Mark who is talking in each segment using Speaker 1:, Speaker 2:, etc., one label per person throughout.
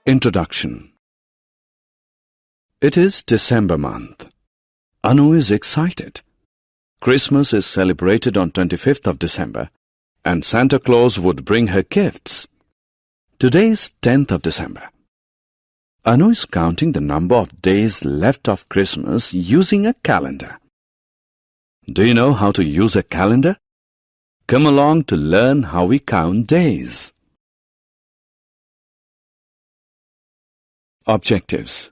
Speaker 1: Introduction. It is December month. Anu is excited. Christmas is celebrated on 25th of December and Santa Claus would bring her gifts. Today is 10th of December. Anu is counting the number of days left of Christmas using a calendar. Do you know how to use a calendar? Come along to learn how we count days. Objectives.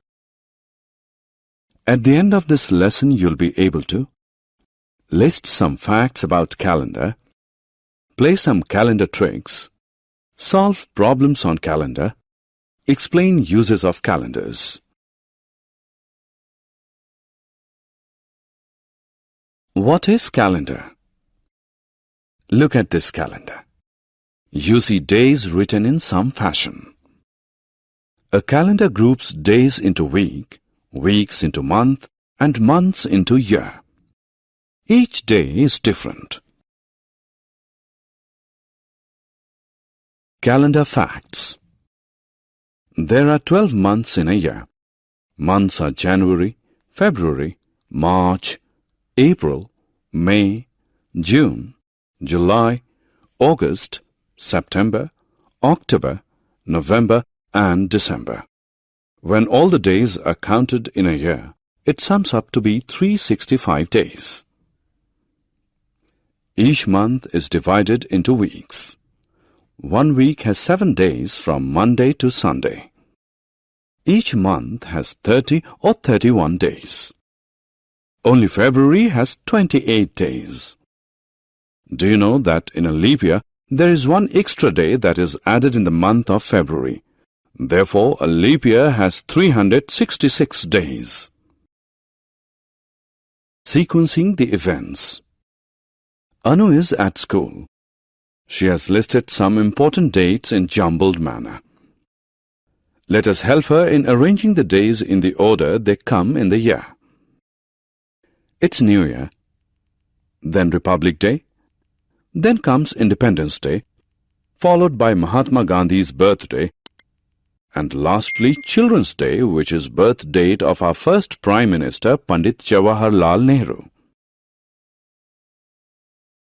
Speaker 1: At the end of this lesson, you'll be able to list some facts about calendar, play some calendar tricks, solve problems on calendar, explain uses of calendars. What is calendar? Look at this calendar. You see days written in some fashion. A calendar groups days into week, weeks into month, and months into year. Each day is different. Calendar facts. There are 12 months in a year. Months are January, February, March, April, May, June, July, August, September, October, November, and December. When all the days are counted in a year, it sums up to be 365 days. Each month is divided into weeks. 1 week has 7 days from Monday to Sunday. Each month has 30 or 31 days. Only February has 28 days. Do you know that in a leap year, there is 1 extra day that is added in the month of February? Therefore, a leap year has 366 days. Sequencing the events. Anu is at school. She has listed some important dates in jumbled manner. Let us help her in arranging the days in the order they come in the year. It's New Year, then Republic Day, then comes Independence Day, followed by Mahatma Gandhi's birthday, and lastly Children's Day, which is birth date of our first Prime Minister Pandit Jawaharlal Nehru.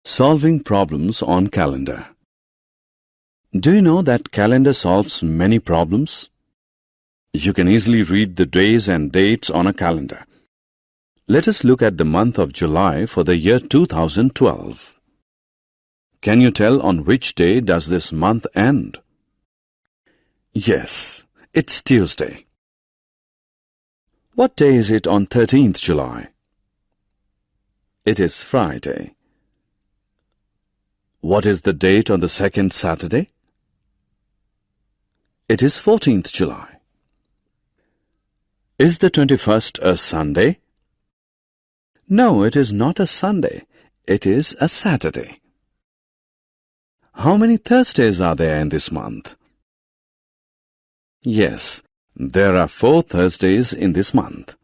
Speaker 1: Solving problems on calendar. Do you know that calendar solves many problems? You can easily read the days and dates on a calendar. Let us look at the month of July for the year 2012. Can you tell on which day does this month end? Yes, it's Tuesday. What day is it on 13th July? It is Friday. What is the date on the second Saturday? It is 14th July. Is the 21st a Sunday? No, it is not a Sunday. It is a Saturday. How many Thursdays are there in this month? Yes, there are 4 Thursdays in this month.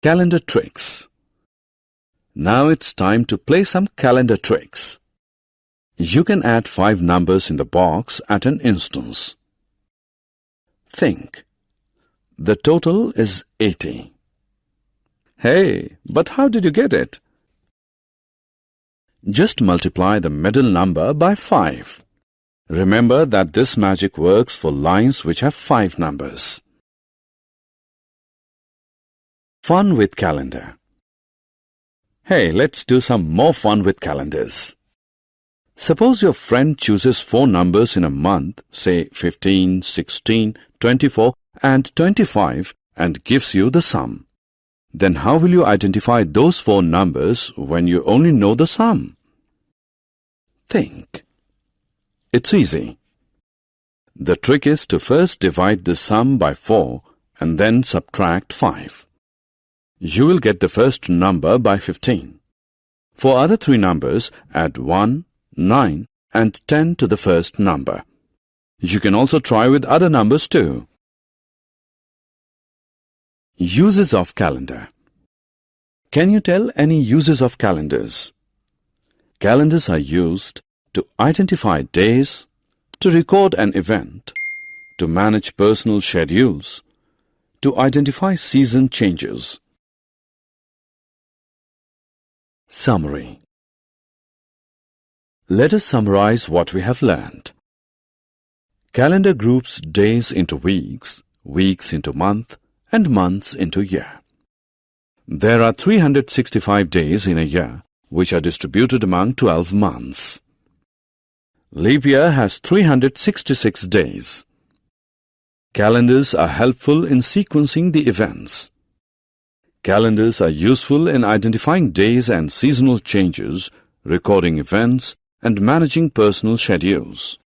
Speaker 1: Calendar tricks. Now it's time to play some calendar tricks. You can add 5 numbers in the box at an instance. Think. The total is 80. Hey, but how did you get it? Just multiply the middle number by 5. Remember that this magic works for lines which have 5 numbers. Fun with calendar. Hey, let's do some more fun with calendars. Suppose your friend chooses 4 numbers in a month, say 15, 16, 24 and 25 and gives you the sum. Then how will you identify those 4 numbers when you only know the sum? Think. It's easy. The trick is to first divide the sum by 4 and then subtract 5. You will get the first number by 15. For other 3 numbers, add 1, 9 and 10 to the first number. You can also try with other numbers too. Uses of calendar. Can you tell any uses of calendars? Calendars are used to identify days, to record an event, to manage personal schedules, to identify season changes. Summary. Let us summarize what we have learned. Calendar groups days into weeks, weeks into month, and months into year. There are 365 days in a year, which are distributed among 12 months. Leap year has 366 days. Calendars are helpful in sequencing the events. Calendars are useful in identifying days and seasonal changes, recording events, and managing personal schedules.